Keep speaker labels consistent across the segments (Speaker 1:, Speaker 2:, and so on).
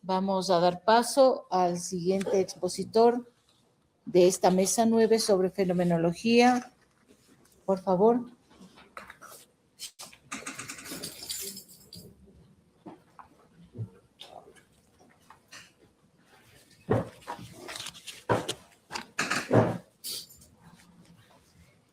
Speaker 1: Vamos a dar paso al siguiente expositor de esta mesa 9 sobre fenomenología. Por favor.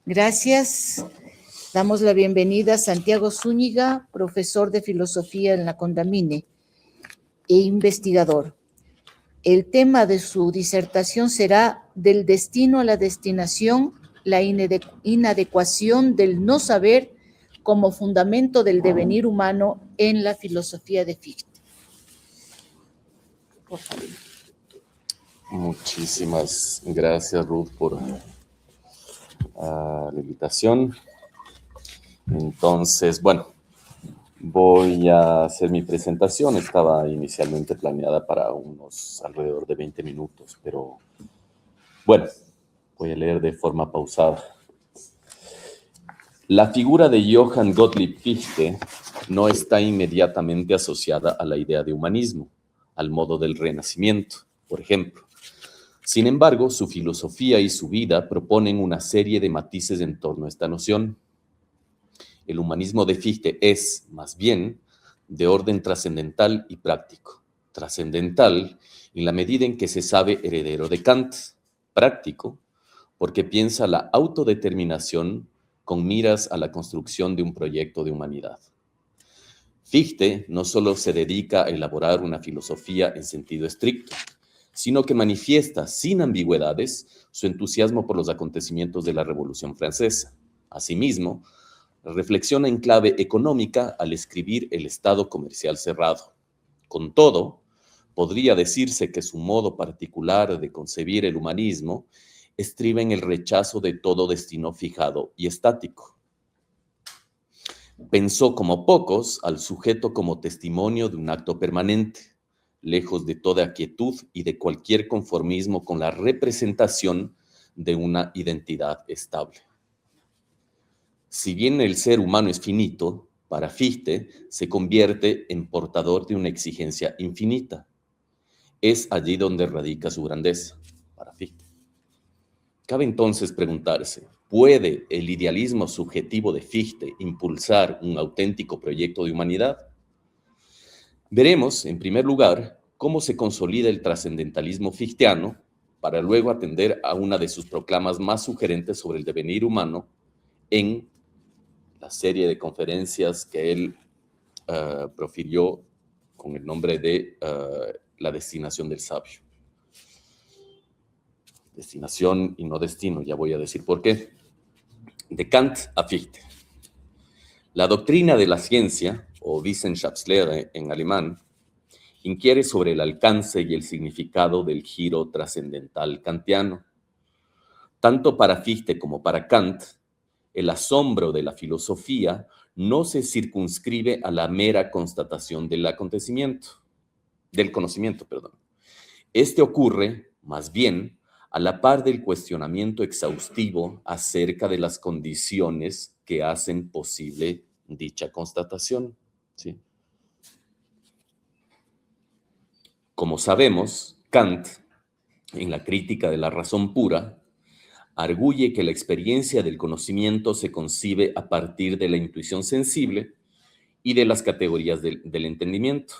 Speaker 1: Gracias. Damos la bienvenida a Santiago Zúñiga, profesor de filosofía en la Condamine e investigador. El tema de su disertación será Del destino a la destinación, la inadecuación del no saber como fundamento del devenir humano en la filosofía de Fichte. Por favor.
Speaker 2: Muchísimas gracias, Ruth, por la invitación. Entonces, bueno, voy a hacer mi presentación. Estaba inicialmente planeada para unos alrededor de 20 minutos, pero bueno, voy a leer de forma pausada. La figura de Johann Gottlieb Fichte no está inmediatamente asociada a la idea de humanismo, al modo del Renacimiento, por ejemplo. Sin embargo, su filosofía y su vida proponen una serie de matices en torno a esta noción. El humanismo de Fichte es, más bien, de orden trascendental y práctico. Trascendental en la medida en que se sabe heredero de Kant. Práctico, porque piensa la autodeterminación con miras a la construcción de un proyecto de humanidad. Fichte no solo se dedica a elaborar una filosofía en sentido estricto, sino que manifiesta sin ambigüedades su entusiasmo por los acontecimientos de la Revolución Francesa. Asimismo, reflexiona en clave económica al escribir El Estado comercial cerrado. Con todo, podría decirse que su modo particular de concebir el humanismo estriba en el rechazo de todo destino fijado y estático. Pensó como pocos al sujeto como testimonio de un acto permanente, lejos de toda quietud y de cualquier conformismo con la representación de una identidad estable. Si bien el ser humano es finito, para Fichte se convierte en portador de una exigencia infinita. Es allí donde radica su grandeza, para Fichte. Cabe entonces preguntarse, ¿puede el idealismo subjetivo de Fichte impulsar un auténtico proyecto de humanidad? Veremos, en primer lugar, cómo se consolida el trascendentalismo fichteano para luego atender a una de sus proclamas más sugerentes sobre el devenir humano en la serie de conferencias que él profirió con el nombre de La destinación del sabio. Destinación y no destino, ya voy a decir por qué. De Kant a Fichte. La doctrina de la ciencia, o Wissenschaftslehre en alemán, inquiere sobre el alcance y el significado del giro trascendental kantiano. Tanto para Fichte como para Kant, el asombro de la filosofía no se circunscribe a la mera constatación del conocimiento. Este ocurre, más bien, a la par del cuestionamiento exhaustivo acerca de las condiciones que hacen posible dicha constatación. ¿Sí? Como sabemos, Kant, en la crítica de la razón pura, arguye que la experiencia del conocimiento se concibe a partir de la intuición sensible y de las categorías del entendimiento.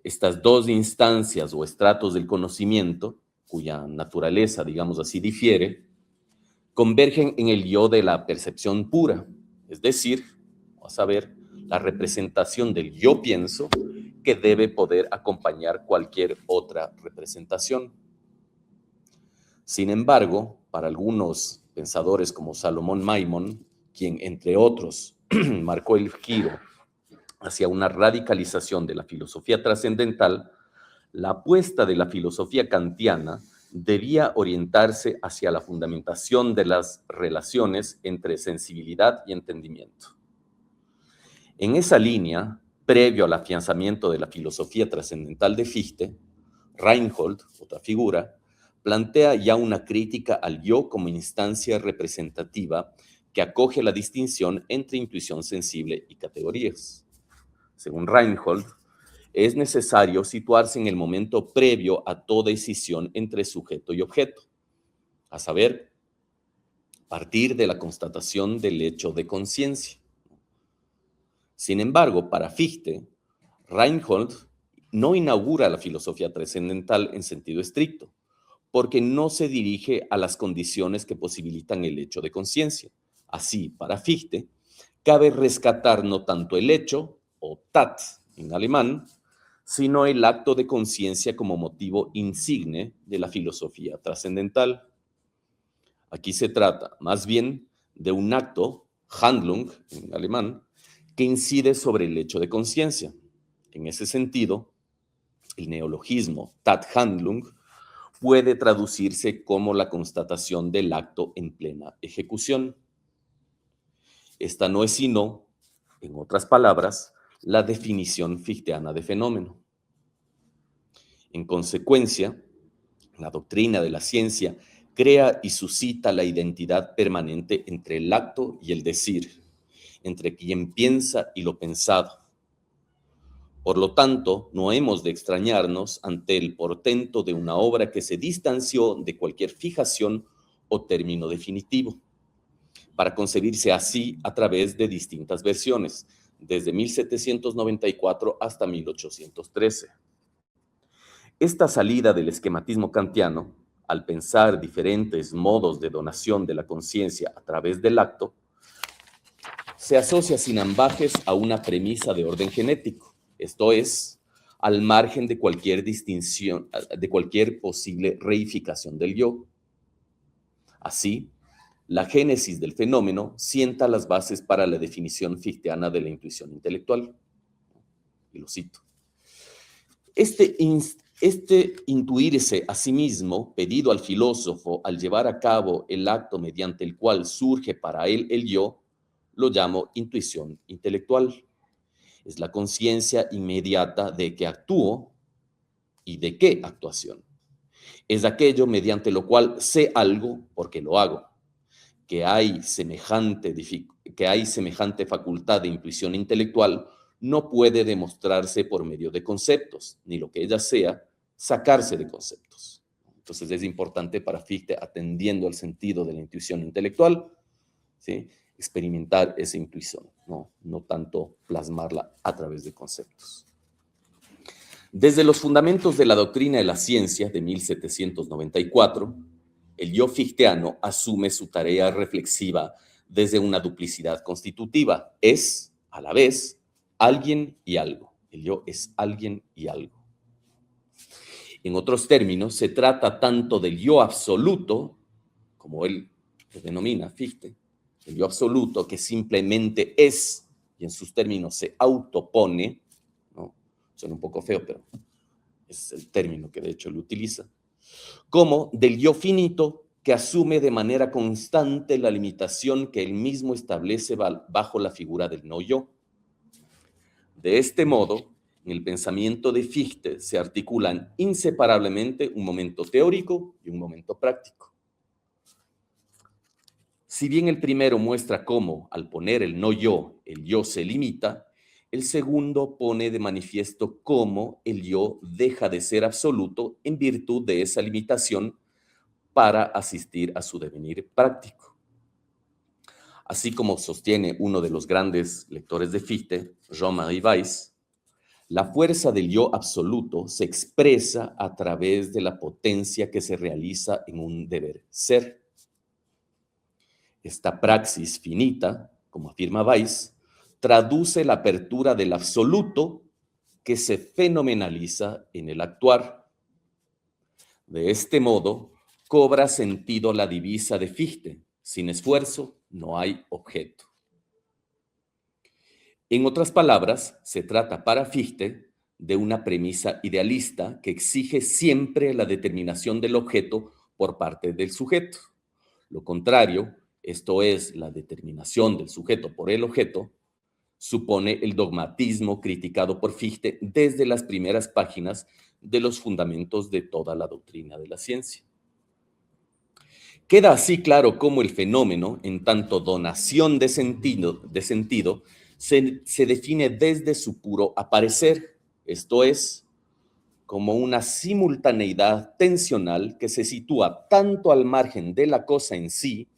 Speaker 2: Estas dos instancias o estratos del conocimiento, cuya naturaleza, digamos así, difiere, convergen en el yo de la percepción pura, es decir, a saber, la representación del yo pienso que debe poder acompañar cualquier otra representación. Sin embargo, para algunos pensadores como Salomón Maimón, quien, entre otros, marcó el giro hacia una radicalización de la filosofía trascendental, la apuesta de la filosofía kantiana debía orientarse hacia la fundamentación de las relaciones entre sensibilidad y entendimiento. En esa línea, previo al afianzamiento de la filosofía trascendental de Fichte, Reinhold, otra figura, plantea ya una crítica al yo como instancia representativa que acoge la distinción entre intuición sensible y categorías. Según Reinhold, es necesario situarse en el momento previo a toda decisión entre sujeto y objeto, a saber, partir de la constatación del hecho de conciencia. Sin embargo, para Fichte, Reinhold no inaugura la filosofía trascendental en sentido estricto, porque no se dirige a las condiciones que posibilitan el hecho de conciencia. Así, para Fichte, cabe rescatar no tanto el hecho, o Tat en alemán, sino el acto de conciencia como motivo insigne de la filosofía trascendental. Aquí se trata, más bien, de un acto, Handlung en alemán, que incide sobre el hecho de conciencia. En ese sentido, el neologismo Tathandlung puede traducirse como la constatación del acto en plena ejecución. Esta no es sino, en otras palabras, la definición fichteana de fenómeno. En consecuencia, la doctrina de la ciencia crea y suscita la identidad permanente entre el acto y el decir, entre quien piensa y lo pensado. Por lo tanto, no hemos de extrañarnos ante el portento de una obra que se distanció de cualquier fijación o término definitivo, para concebirse así a través de distintas versiones, desde 1794 hasta 1813. Esta salida del esquematismo kantiano, al pensar diferentes modos de donación de la conciencia a través del acto, se asocia sin ambajes a una premisa de orden genético, esto es, al margen de cualquier distinción, de cualquier posible reificación del yo. Así, la génesis del fenómeno sienta las bases para la definición fichteana de la intuición intelectual. Y lo cito. Este intuirse a sí mismo, pedido al filósofo al llevar a cabo el acto mediante el cual surge para él el yo, lo llamo intuición intelectual. Es la conciencia inmediata de que actúo y de qué actuación. Es aquello mediante lo cual sé algo porque lo hago. Que hay semejante facultad de intuición intelectual no puede demostrarse por medio de conceptos, ni lo que ella sea, sacarse de conceptos. Entonces es importante para Fichte, atendiendo al sentido de la intuición intelectual, ¿sí?, experimentar esa intuición, no tanto plasmarla a través de conceptos. Desde los fundamentos de la doctrina de la ciencia de 1794, el yo fichteano asume su tarea reflexiva desde una duplicidad constitutiva. Es, a la vez, alguien y algo. El yo es alguien y algo. En otros términos, se trata tanto del yo absoluto, como él lo denomina Fichte, el yo absoluto que simplemente es, y en sus términos se autopone, ¿no? Suena un poco feo, pero es el término que de hecho lo utiliza, como del yo finito que asume de manera constante la limitación que él mismo establece bajo la figura del no yo. De este modo, en el pensamiento de Fichte se articulan inseparablemente un momento teórico y un momento práctico. Si bien el primero muestra cómo, al poner el no yo, el yo se limita, el segundo pone de manifiesto cómo el yo deja de ser absoluto en virtud de esa limitación para asistir a su devenir práctico. Así como sostiene uno de los grandes lectores de Fichte, Jean-Marie Weiss, la fuerza del yo absoluto se expresa a través de la potencia que se realiza en un deber ser. Esta praxis finita, como afirma Weiss, traduce la apertura del absoluto que se fenomenaliza en el actuar. De este modo, cobra sentido la divisa de Fichte: sin esfuerzo no hay objeto. En otras palabras, se trata para Fichte de una premisa idealista que exige siempre la determinación del objeto por parte del sujeto. Lo contrario, esto es, la determinación del sujeto por el objeto, supone el dogmatismo criticado por Fichte desde las primeras páginas de los fundamentos de toda la doctrina de la ciencia. Queda así claro cómo el fenómeno, en tanto donación de sentido, se define desde su puro aparecer, esto es, como una simultaneidad tensional que se sitúa tanto al margen de la cosa en sí,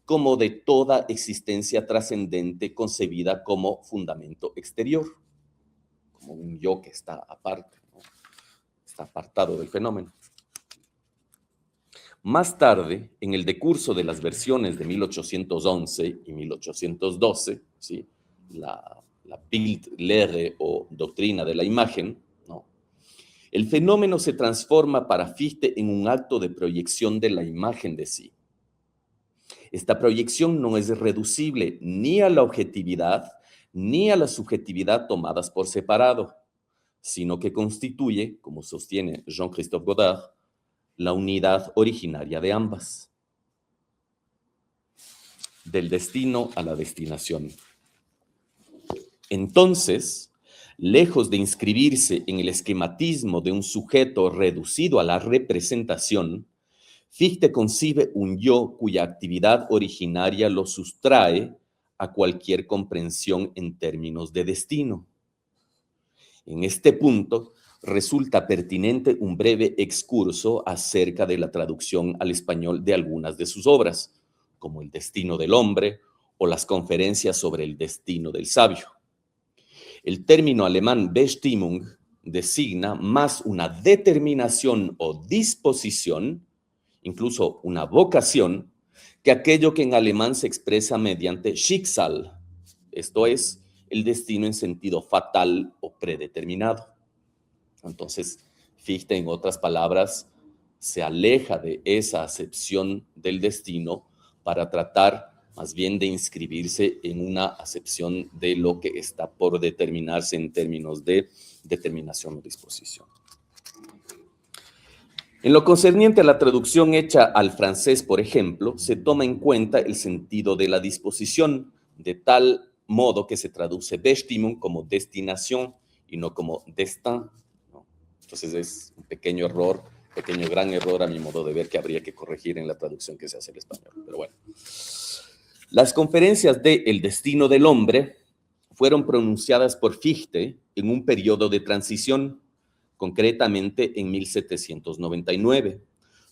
Speaker 2: como de toda existencia trascendente concebida como fundamento exterior, como un yo que está aparte, ¿no? Está apartado del fenómeno. Más tarde, en el decurso de las versiones de 1811 y 1812, ¿sí? la Bildlehre o doctrina de la imagen, ¿no? El fenómeno se transforma para Fichte en un acto de proyección de la imagen de sí. Esta proyección no es reducible ni a la objetividad ni a la subjetividad tomadas por separado, sino que constituye, como sostiene Jean-Christophe Godard, la unidad originaria de ambas. Del destino a la destinación. Entonces, lejos de inscribirse en el esquematismo de un sujeto reducido a la representación, Fichte concibe un yo cuya actividad originaria lo sustrae a cualquier comprensión en términos de destino. En este punto, resulta pertinente un breve excurso acerca de la traducción al español de algunas de sus obras, como El destino del hombre o las conferencias sobre el destino del sabio. El término alemán Bestimmung designa más una determinación o disposición, incluso una vocación, que aquello que en alemán se expresa mediante Schicksal, esto es, el destino en sentido fatal o predeterminado. Entonces, Fichte, en otras palabras, se aleja de esa acepción del destino para tratar más bien de inscribirse en una acepción de lo que está por determinarse en términos de determinación o disposición. En lo concerniente a la traducción hecha al francés, por ejemplo, se toma en cuenta el sentido de la disposición, de tal modo que se traduce Bestimmung como destinación y no como destin, ¿no? Entonces es un pequeño error, pequeño gran error a mi modo de ver que habría que corregir en la traducción que se hace al español. Pero bueno. Las conferencias de El destino del hombre fueron pronunciadas por Fichte en un periodo de transición, concretamente en 1799,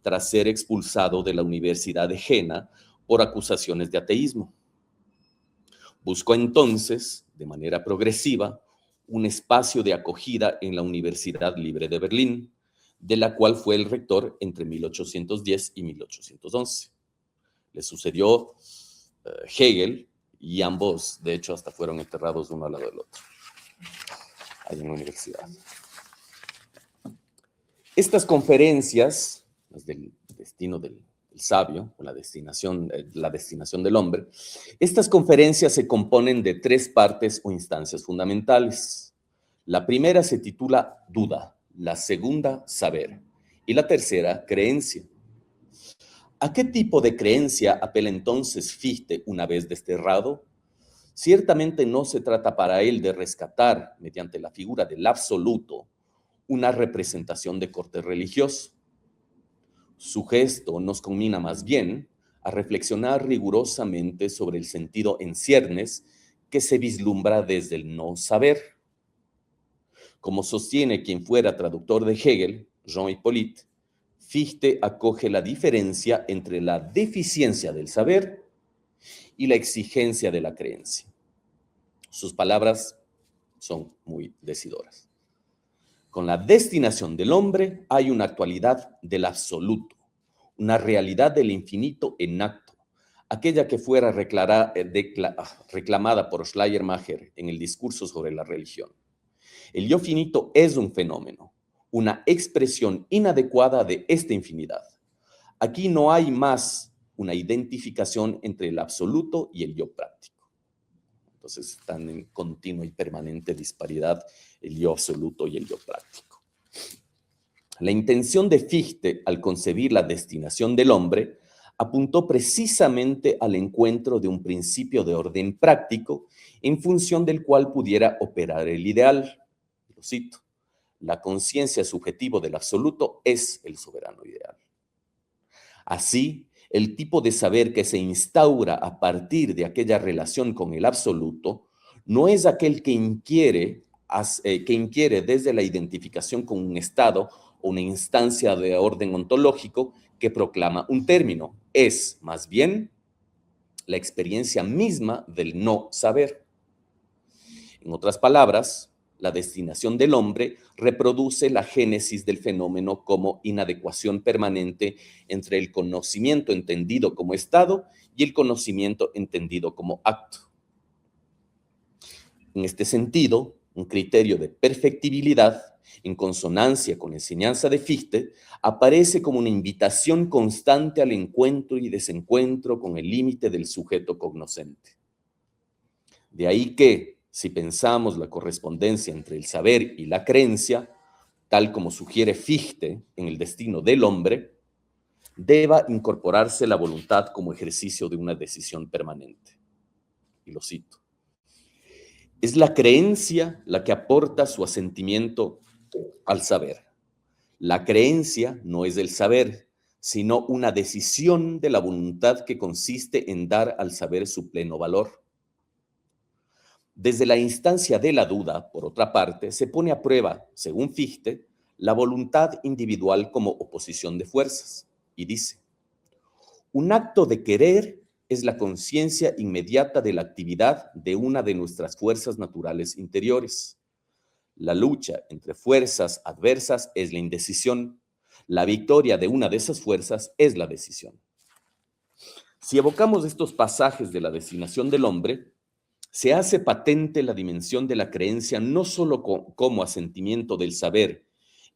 Speaker 2: tras ser expulsado de la Universidad de Jena por acusaciones de ateísmo. Buscó entonces, de manera progresiva, un espacio de acogida en la Universidad Libre de Berlín, de la cual fue el rector entre 1810 y 1811. Le sucedió Hegel, y ambos, de hecho, hasta fueron enterrados uno al lado del otro, ahí en la universidad. Estas conferencias, las del destino del sabio, o la destinación del hombre, estas conferencias se componen de tres partes o instancias fundamentales. La primera se titula duda, la segunda saber y la tercera creencia. ¿A qué tipo de creencia apela entonces Fichte una vez desterrado? Ciertamente no se trata para él de rescatar, mediante la figura del absoluto, una representación de corte religioso. Su gesto nos conmina más bien a reflexionar rigurosamente sobre el sentido en ciernes que se vislumbra desde el no saber. Como sostiene quien fuera traductor de Hegel, Jean Hippolyte, Fichte acoge la diferencia entre la deficiencia del saber y la exigencia de la creencia. Sus palabras son muy decidoras. Con la destinación del hombre hay una actualidad del absoluto, una realidad del infinito en acto, aquella que fuera reclamada por Schleiermacher en el discurso sobre la religión. El yo finito es un fenómeno, una expresión inadecuada de esta infinidad. Aquí no hay más una identificación entre el absoluto y el yo práctico. Entonces están en continua y permanente disparidad el yo absoluto y el yo práctico. La intención de Fichte al concebir la destinación del hombre apuntó precisamente al encuentro de un principio de orden práctico en función del cual pudiera operar el ideal. Lo cito. La conciencia subjetiva del absoluto es el soberano ideal. Así, el tipo de saber que se instaura a partir de aquella relación con el absoluto no es aquel que inquiere que inquiere desde la identificación con un estado o una instancia de orden ontológico que proclama un término. Es, más bien, la experiencia misma del no saber. En otras palabras, la destinación del hombre reproduce la génesis del fenómeno como inadecuación permanente entre el conocimiento entendido como estado y el conocimiento entendido como acto. En este sentido, un criterio de perfectibilidad, en consonancia con la enseñanza de Fichte, aparece como una invitación constante al encuentro y desencuentro con el límite del sujeto cognoscente. De ahí que, si pensamos la correspondencia entre el saber y la creencia, tal como sugiere Fichte en El destino del hombre, deba incorporarse la voluntad como ejercicio de una decisión permanente. Y lo cito. Es la creencia la que aporta su asentimiento al saber. La creencia no es el saber, sino una decisión de la voluntad que consiste en dar al saber su pleno valor. Desde la instancia de la duda, por otra parte, se pone a prueba, según Fichte, la voluntad individual como oposición de fuerzas, y dice, un acto de querer es la conciencia inmediata de la actividad de una de nuestras fuerzas naturales interiores. La lucha entre fuerzas adversas es la indecisión. La victoria de una de esas fuerzas es la decisión. Si evocamos estos pasajes de la destinación del hombre, se hace patente la dimensión de la creencia no solo como asentimiento del saber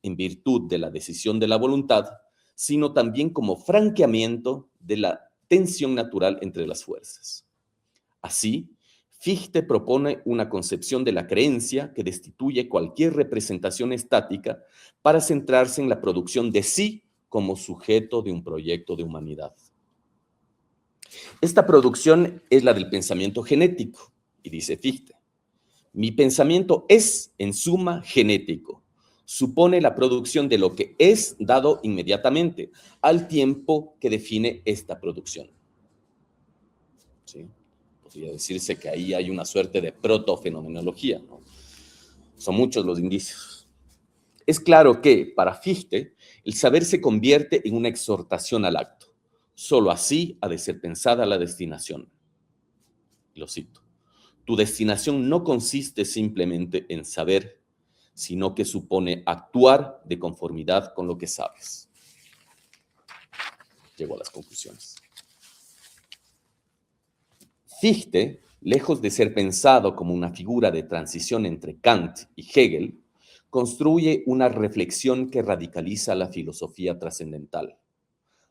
Speaker 2: en virtud de la decisión de la voluntad, sino también como franqueamiento de la tensión natural entre las fuerzas. Así, Fichte propone una concepción de la creencia que destituye cualquier representación estática para centrarse en la producción de sí como sujeto de un proyecto de humanidad. Esta producción es la del pensamiento genético, y dice Fichte, mi pensamiento es, en suma, genético. Supone la producción de lo que es dado inmediatamente, al tiempo que define esta producción. ¿Sí? Podría decirse que ahí hay una suerte de protofenomenología, ¿no? Son muchos los indicios. Es claro que, para Fichte, el saber se convierte en una exhortación al acto. Solo así ha de ser pensada la destinación. Lo cito. Tu destinación no consiste simplemente en saber, sino que supone actuar de conformidad con lo que sabes. Llego a las conclusiones. Fichte, lejos de ser pensado como una figura de transición entre Kant y Hegel, construye una reflexión que radicaliza la filosofía trascendental.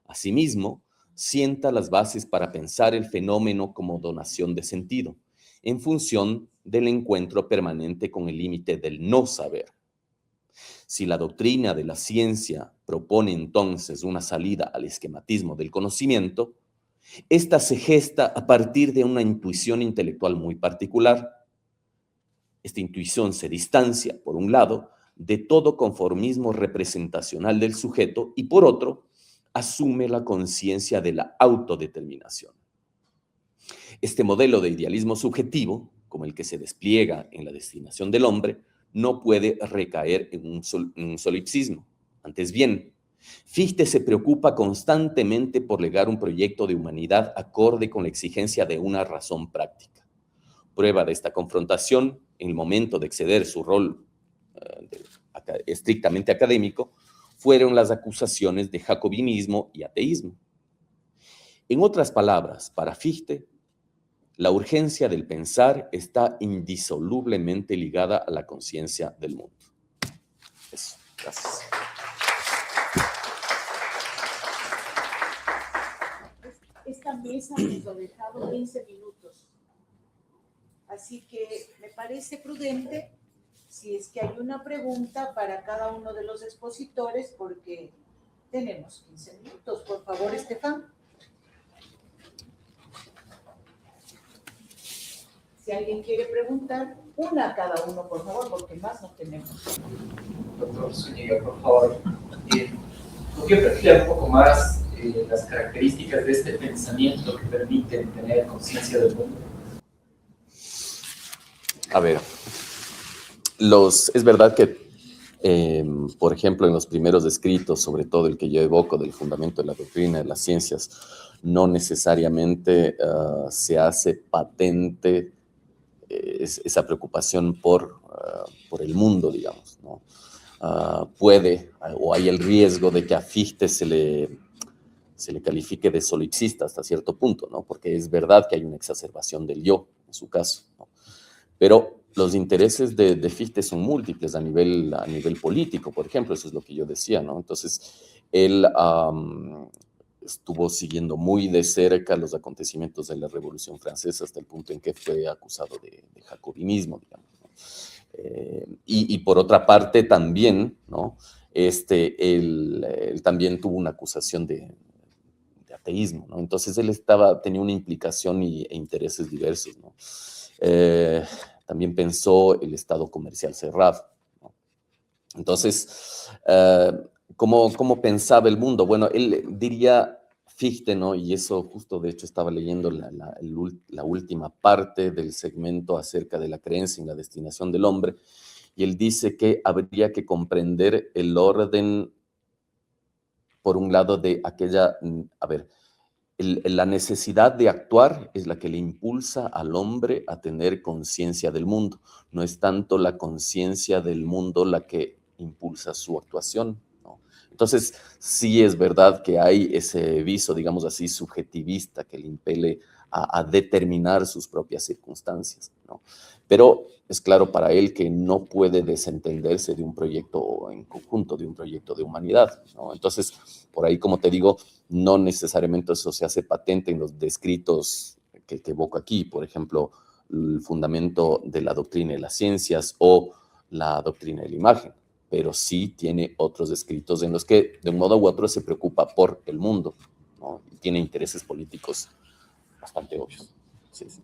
Speaker 2: Asimismo, sienta las bases para pensar el fenómeno como donación de sentido, en función del encuentro permanente con el límite del no saber. Si la doctrina de la ciencia propone entonces una salida al esquematismo del conocimiento, esta se gesta a partir de una intuición intelectual muy particular. Esta intuición se distancia, por un lado, de todo conformismo representacional del sujeto y, por otro, asume la conciencia de la autodeterminación. Este modelo de idealismo subjetivo, como el que se despliega en la destinación del hombre, no puede recaer en un solipsismo. Antes bien, Fichte se preocupa constantemente por legar un proyecto de humanidad acorde con la exigencia de una razón práctica. Prueba de esta confrontación, en el momento de exceder su rol estrictamente académico, fueron las acusaciones de jacobinismo y ateísmo. En otras palabras, para Fichte, la urgencia del pensar está indisolublemente ligada a la conciencia del mundo. Eso, gracias.
Speaker 1: Esta mesa nos ha dejado 15 minutos, así que me parece prudente si es que hay una pregunta para cada uno de los expositores, porque tenemos 15 minutos. Por favor, Estefan. Si alguien quiere preguntar, una a cada uno, por favor, porque más no tenemos.
Speaker 3: Doctor Zúñiga, por favor, ¿podría perfilar un poco más las características de este pensamiento que permiten tener conciencia del mundo?
Speaker 2: A ver, Es verdad que, por ejemplo, en los primeros escritos, sobre todo el que yo evoco del fundamento de la doctrina de las ciencias, no necesariamente se hace patente esa preocupación por el mundo, digamos, ¿no? Puede, o hay el riesgo de que a Fichte se le califique de solipsista hasta cierto punto, ¿no? Porque es verdad que hay una exacerbación del yo, en su caso, ¿no? Pero los intereses de Fichte son múltiples a nivel político, por ejemplo, eso es lo que yo decía, ¿no? Entonces, él estuvo siguiendo muy de cerca los acontecimientos de la Revolución Francesa hasta el punto en que fue acusado de jacobinismo, digamos, ¿no? Y por otra parte también, ¿no? Él también tuvo una acusación de ateísmo, ¿no? Entonces él tenía una implicación e intereses diversos, ¿no? También pensó el Estado comercial cerrado, ¿no? Entonces, ¿cómo pensaba el mundo? Bueno, él diría Fichte, ¿no? Y eso justo, de hecho, estaba leyendo la última parte del segmento acerca de la creencia en la destinación del hombre, y él dice que habría que comprender el orden, por un lado, de aquella, la necesidad de actuar es la que le impulsa al hombre a tener conciencia del mundo. No es tanto la conciencia del mundo la que impulsa su actuación, ¿no? Entonces, sí es verdad que hay ese viso, digamos así, subjetivista que le impele a determinar sus propias circunstancias, ¿no? Pero es claro para él que no puede desentenderse de un proyecto en conjunto, de un proyecto de humanidad, ¿no? Entonces, por ahí, como te digo, no necesariamente eso se hace patente en los descritos que evoco aquí, por ejemplo, el fundamento de la doctrina de las ciencias o la doctrina de la imagen, pero sí tiene otros escritos en los que de un modo u otro se preocupa por el mundo, ¿no? Y tiene intereses políticos bastante obvios. Sí, sí.